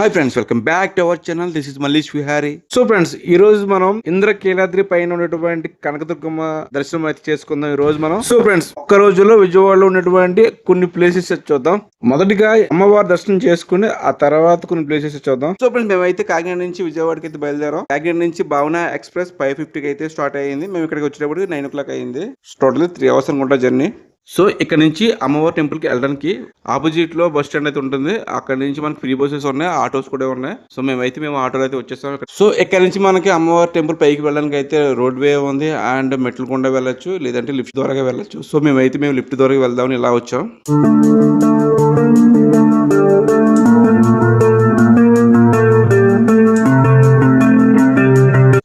Hi friends, welcome back to our channel. This is Mallish Vihari. So friends, ఈ రోజు మనం ఇంద్రకీలాద్రి పైన ఉన్నటువంటి కనకదుర్గమ్మ దర్శనం అయితే చేసుకుందాం ఈ రోజు మనం. సో ఫ్రెండ్స్, ఒక్క రోజులో విజయవాడలో ఉన్నటువంటి కొన్ని ప్లేసెస్ చూద్దాం. మొదటిగా అమ్మవారి దర్శనం చేసుకుని ఆ తర్వాత కొన్ని ప్లేసెస్ చూద్దాం. సో ఫ్రెండ్స్, మేమైతే కాకినాడ నుంచి విజయవాడకి అయితే బయలుదేరాం. కాకినాడ నుంచి భావన ఎక్స్ప్రెస్ 5:50కి అయితే స్టార్ట్ అయ్యింది. మేము ఇక్కడికి వచ్చేటప్పుడు 9 o'clock అయింది. టోటల్ 3 hours అనుకుంటా జర్నీ. సో ఇక్కడ నుంచి అమ్మవారి టెంపుల్ కి వెళ్ళడానికి ఆపోజిట్ లో బస్ స్టాండ్ అయితే ఉంటుంది. అక్కడ నుంచి మనకి ఫ్రీ బస్సెస్ ఉన్నాయి, ఆటోస్ కూడా ఉన్నాయి. సో మేము ఆటోలో అయితే వచ్చేస్తాం. సో ఇక్కడ నుంచి మనకి అమ్మవారి టెంపుల్ పైకి వెళ్ళడానికి అయితే రోడ్ వే ఉంది అండ్ మెట్లు గుండా వెళ్ళొచ్చు, లేదంటే లిఫ్ట్ ద్వారా వెళ్ళొచ్చు. సో మేము లిఫ్ట్ ద్వారా వెళ్దామని ఇలా వచ్చాం.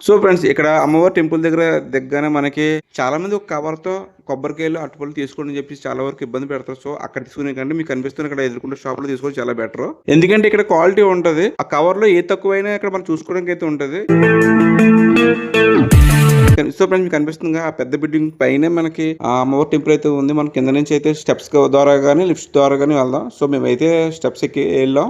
సో ఫ్రెండ్స్, ఇక్కడ అమ్మవారి టెంపుల్ దగ్గరనే మనకి చాలా మంది ఒక కవర్ తో కొబ్బరికాయలు అటుపళ్ళు తీసుకోండి అని చెప్పి చాలా వరకు ఇబ్బంది పెడతారు. సో అక్కడ తీసుకునే కంటే మీకు కనిపిస్తున్న ఇక్కడ ఎదుర్కొంటే షాప్ లో తీసుకోవడం చాలా బెటర్. ఎందుకంటే ఇక్కడ క్వాలిటీ ఉంటది. ఆ కవర్ లో ఏ తక్కువైనా ఇక్కడ మనం చూసుకోవడానికి అయితే ఉంటది. సో ఫ్రెండ్స్, మీకు కనిపిస్తుంది ఆ పెద్ద బిల్డింగ్ పైన మనకి ఆ అమ్మవారి టెంపుల్ అయితే ఉంది. మనం కింద నుంచి అయితే స్టెప్స్ ద్వారా గానీ లిఫ్ట్ ద్వారా గానీ వెళ్దాం. సో మేమైతే స్టెప్స్ ఎక్కి వెళ్ళాం.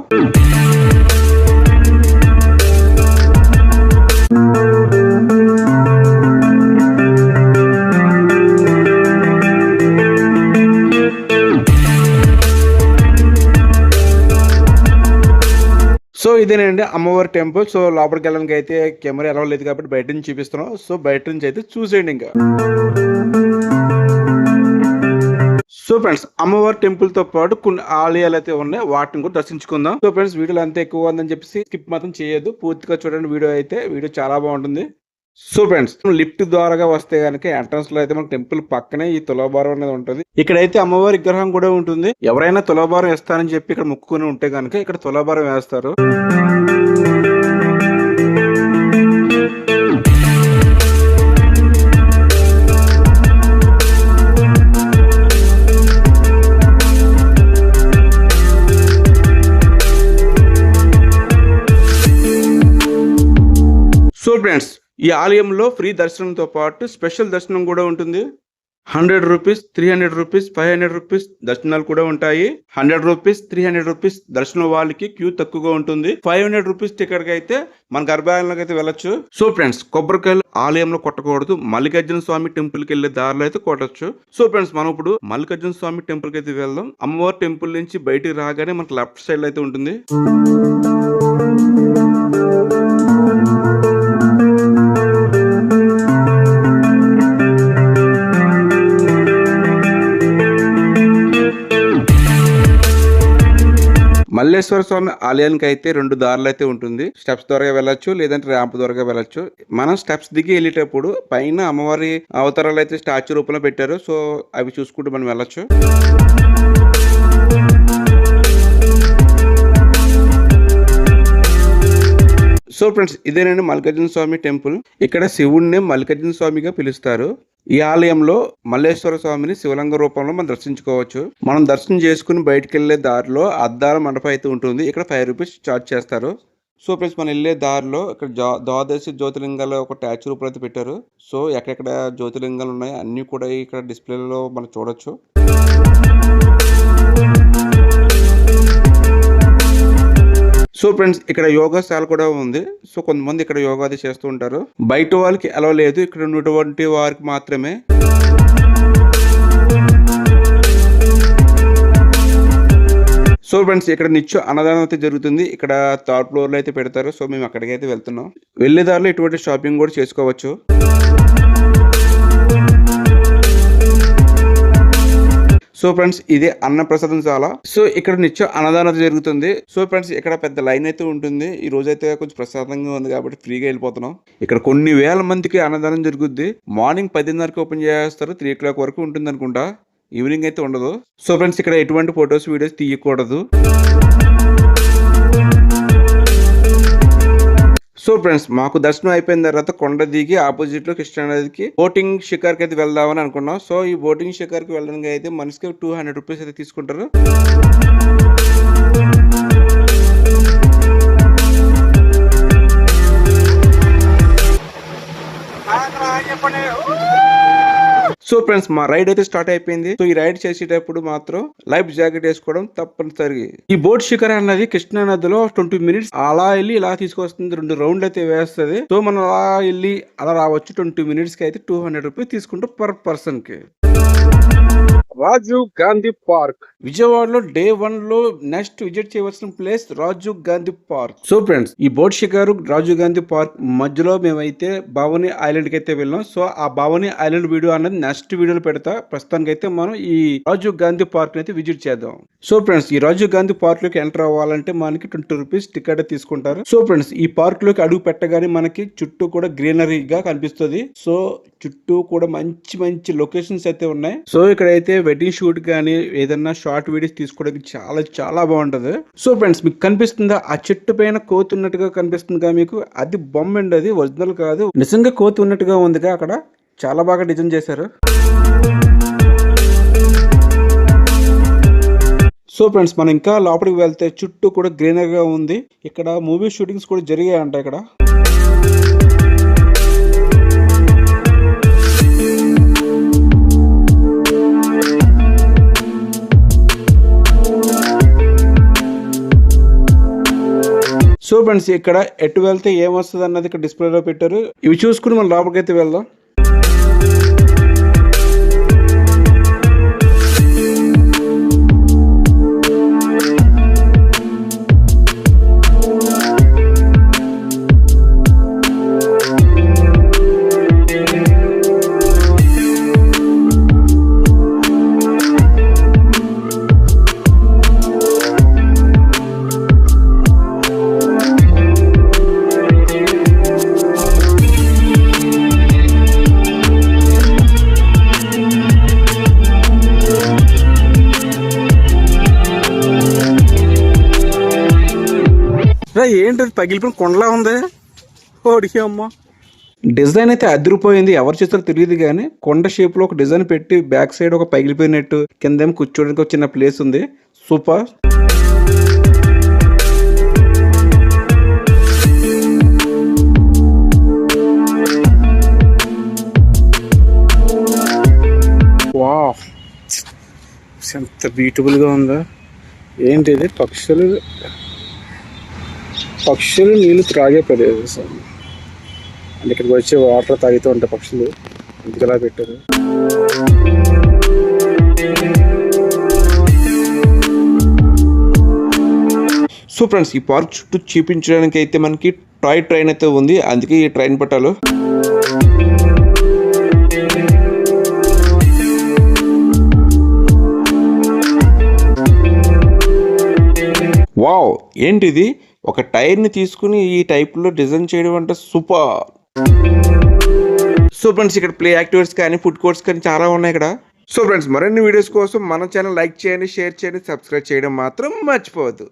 సో ఇదేనండి అమ్మవారి టెంపుల్. సో లోపలికి వెళ్ళడానికి అయితే కెమెరా ఎలా లేదు కాబట్టి బయట నుంచి చూపిస్తున్నాం. సో బయట నుంచి అయితే చూసేయండి. ఇంకా సో ఫ్రెండ్స్, అమ్మవారి టెంపుల్ తో పాటు కొన్ని ఆలయాలు అయితే ఉన్నాయి, వాటిని కూడా దర్శించుకుందాం. సో ఫ్రెండ్స్, వీడియోలు అంతా ఎక్కువ ఉందని చెప్పేసి స్కిప్ మాత్రం చేయొద్దు, పూర్తిగా చూడండి. వీడియో చాలా బాగుంటుంది. సో ఫ్రెండ్స్, లిఫ్ట్ ద్వారా వస్తే కనుక ఎంట్రన్స్ లో అయితే మనకి టెంపుల్ పక్కనే ఈ తులాభారం అనేది ఉంటుంది. ఇక్కడైతే అమ్మవారి విగ్రహం కూడా ఉంటుంది. ఎవరైనా తులాభారం వేస్తారని చెప్పి ఇక్కడ మొక్కుకొని ఉంటే కనుక ఇక్కడ తులాభారం వేస్తారు. సో ఫ్రెండ్స్, ఈ ఆలయంలో ఫ్రీ దర్శనంతో పాటు స్పెషల్ దర్శనం కూడా ఉంటుంది. 100 రూపీస్, 300 రూపీస్, 500 రూపీస్ దర్శనాలు కూడా ఉంటాయి. 100 రూపీస్, 300 రూపీస్ దర్శనం వాళ్ళకి క్యూ తక్కువగా ఉంటుంది. 500 రూపీస్ టికెట్ కి అయితే మన గర్భాలయంలోకి అయితే వెళ్ళొచ్చు. సో ఫ్రెండ్స్, కొబ్బరికాయలు ఆలయంలో కొట్టకూడదు. మల్లికార్జున స్వామి టెంపుల్ కి వెళ్లే దారిలో అయితే కొట్టచ్చు. సో ఫ్రెండ్స్, మనం ఇప్పుడు మల్లికార్జున స్వామి టెంపుల్ కి అయితే వెళ్దాం. అమ్మవారి టెంపుల్ నుంచి బయటికి రాగానే మనకి లెఫ్ట్ సైడ్ అయితే ఉంటుంది. మల్లేశ్వర స్వామి ఆలయానికి అయితే 2 దారులు అయితే ఉంటుంది. స్టెప్స్ ద్వారా వెళ్ళొచ్చు, లేదంటే ర్యాంప్ ద్వారా వెళ్ళొచ్చు. మనం స్టెప్స్ దిగి వెళ్ళేటప్పుడు పైన అమ్మవారి అవతారాలు అయితే స్టాచ్యూ రూపంలో పెట్టారు. సో అవి చూసుకుంటూ మనం వెళ్ళొచ్చు. సో ఫ్రెండ్స్, ఇదేనండి మల్లికార్జున స్వామి టెంపుల్. ఇక్కడ శివుడిని మల్లికార్జున స్వామిగా పిలుస్తారు. ఈ ఆలయంలో మల్లేశ్వర స్వామిని శివలింగ రూపంలో మనం దర్శించుకోవచ్చు. మనం దర్శనం చేసుకుని బయటకు వెళ్లే దారిలో అద్దాల మండపం అయితే ఉంటుంది. ఇక్కడ 5 రూపీస్ ఛార్జ్ చేస్తారు. సో ఫ్రెండ్స్, మనం వెళ్ళే దారిలో ఇక్కడ ద్వాదశి జ్యోతిలింగాలు ఒక స్టాచ్యూ రూపంలో అయితే పెట్టారు. సో ఎక్కడెక్కడ జ్యోతిలింగాలు ఉన్నాయి అన్ని కూడా ఇక్కడ డిస్ప్లేలో మనం చూడొచ్చు. సో ఫ్రెండ్స్, ఇక్కడ యోగాశాల కూడా ఉంది. సో కొంతమంది ఇక్కడ యోగా అది చేస్తూ ఉంటారు. బయట వాళ్ళకి అలౌ లేదు, ఇక్కడ ఉన్నటువంటి వారికి మాత్రమే. సో ఫ్రెండ్స్, ఇక్కడ నిత్యం అన్నదానం అయితే జరుగుతుంది. ఇక్కడ 3rd floor లో అయితే పెడతారు. సో మేము అక్కడికి అయితే వెళ్తున్నాం. వెళ్ళేదారిలో ఇటువంటి షాపింగ్ కూడా చేసుకోవచ్చు. సో ఫ్రెండ్స్, ఇదే అన్నప్రసాదం చాలా. సో ఇక్కడ నిత్యం అన్నదానం జరుగుతుంది. సో ఫ్రెండ్స్, ఇక్కడ పెద్ద లైన్ అయితే ఉంటుంది. ఈ రోజు అయితే కొంచెం ప్రసాదంగా ఉంది కాబట్టి ఫ్రీగా వెళ్ళిపోతున్నాం. ఇక్కడ కొన్ని వేల మందికి అన్నదానం జరుగుద్ది. మార్నింగ్ 10:30కి ఓపెన్ చేస్తారు, 3 o'clock వరకు ఉంటుంది అనుకుంటా. ఈవినింగ్ అయితే ఉండదు. సో ఫ్రెండ్స్, ఇక్కడ ఎటువంటి ఫొటోస్ వీడియోస్ తీయకూడదు. సో ఫ్రెండ్స్, మాకు దర్శనం అయిపోయిన తర్వాత కొండ దిగి ఆపోజిట్ లో కృష్ణానదికి బోటింగ్ షికార్కి అయితే వెళ్దామని అనుకున్నాం. సో ఈ బోటింగ్ షికార్కి వెళ్ళడానికి అయితే మనిషికి 200 రూపీస్ అయితే తీసుకుంటారు. సో ఫ్రెండ్స్ మా రైడ్ అయితే స్టార్ట్ అయిపోయింది. సో ఈ రైడ్ చేసేటప్పుడు మాత్రం లైఫ్ జాకెట్ వేసుకోవడం తప్పనిసరి. ఈ బోట్ షికార్ అన్నది కృష్ణా నదిలో 20 మినిట్స్ అలా వెళ్ళి ఇలా తీసుకొస్తుంది. 2 రౌండ్లు అయితే వేస్తుంది. సో మనం అలా వెళ్ళి అలా రావచ్చు. 20 మినిట్స్ కి అయితే 200 రూపీస్ తీసుకుంటాం పర్ పర్సన్ కి. రాజీవ్ గాంధీ పార్క్ విజయవాడలో డే 1 లో నెక్స్ట్ విజిట్ చేయవలసిన place Rajiv Gandhi park. So friends ఈ బోట్ షికారు రాజీవ్ గాంధీ పార్క్ మధ్యలో మేమైతే భవానీ ఐలాండ్ కి అయితే వెళ్ళాం. సో ఆ భవానీ ఐలాండ్ వీడియో అనేది నెక్స్ట్ వీడియోలో పెడతా. ప్రస్తుతానికి అయితే మనం ఈ రాజీవ్ గాంధీ పార్క్ అయితే విజిట్ చేద్దాం. సో ఫ్రెండ్స్ ఈ రాజీవ్ గాంధీ పార్క్ లోకి ఎంటర్ అవ్వాలంటే మనకి 20 రూపీస్ టికెట్ తీసుకుంటారు. సో ఫ్రెండ్స్ ఈ పార్క్ లోకి అడుగు పెట్టగానే మనకి చుట్టూ కూడా గ్రీనరీగా కనిపిస్తుంది. సో చుట్టూ కూడా మంచి మంచి లొకేషన్స్ అయితే ఉన్నాయి. సో ఇక్కడ అయితే వెడ్డింగ్ షూట్ కానీ ఏదన్నా షార్ట్ వీడియోస్ తీసుకోవడానికి చాలా చాలా బాగుంటది. సో ఫ్రెండ్స్ మీకు కనిపిస్తుందా ఆ చెట్టు పైన కోతి ఉన్నట్టుగా కనిపిస్తుందిగా మీకు? అది బొమ్మ అండి, అది ఒరిజినల్ కాదు. నిజంగా కోతి ఉన్నట్టుగా ఉందిగా అక్కడ. చాలా బాగా డిజైన్ చేశారు. సో ఫ్రెండ్స్ మనం ఇంకా లోపలికి వెళ్తే చుట్టూ కూడా గ్రీనరీగా ఉంది. ఇక్కడ మూవీ షూటింగ్స్ కూడా జరిగాయంట ఇక్కడ. సో ఫ్రెండ్స్ ఇక్కడ ఎటు వెళ్తే ఏమొస్తుంది అన్నది ఇక్కడ డిస్ప్లేలో పెట్టారు. ఇవి చూసుకుని మనం లోపలికి అయితే వెళ్దాం. ఏంటది పగిలిపోయిన కొండలా ఉంది. ఓడికి అమ్మ డిజైన్ అయితే అదిరిపోయింది. ఎవరు చేస్తారో తెలియదు కానీ కొండ షేప్ లో ఒక డిజైన్ పెట్టి బ్యాక్ సైడ్ ఒక పగిలిపోయినట్టు కిందేమో కూర్చోడానికి ఒక చిన్న ప్లేస్ ఉంది. సూపర్. వావ్ ఎంత బ్యూటిఫుల్ గా ఉందా. ఏంటిది? పక్షులు నీళ్ళు త్రాగే ప్రదేశం. అంటే ఇక్కడికి వచ్చి వాటర్ తాగుతూ ఉంటాయి పక్షులు. ఇంతలా పెట్టారు. సో ఫ్రెండ్స్ ఈ పార్క్ చుట్టూ చూపించడానికి అయితే మనకి టాయ్ ట్రైన్ అయితే ఉంది. అందుకే ఈ ట్రైన్ పట్టాలు. వావ్ ఏంటిది? ఒక టైర్ ని తీసుకుని ఈ టైప్ లో డిజైన్ చేయడం అంటే సూపర్. సో ఫ్రెండ్స్ ఇక్కడ ప్లే యాక్టివిటీస్ కానీ ఫుడ్ కోర్ట్స్ కానీ చాలా ఉన్నాయి ఇక్కడ. సో ఫ్రెండ్స్ మరిన్ని వీడియోస్ కోసం మన ఛానల్ లైక్ చేయండి, షేర్ చేయండి, సబ్స్క్రైబ్ చేయడం మాత్రం మర్చిపోవద్దు.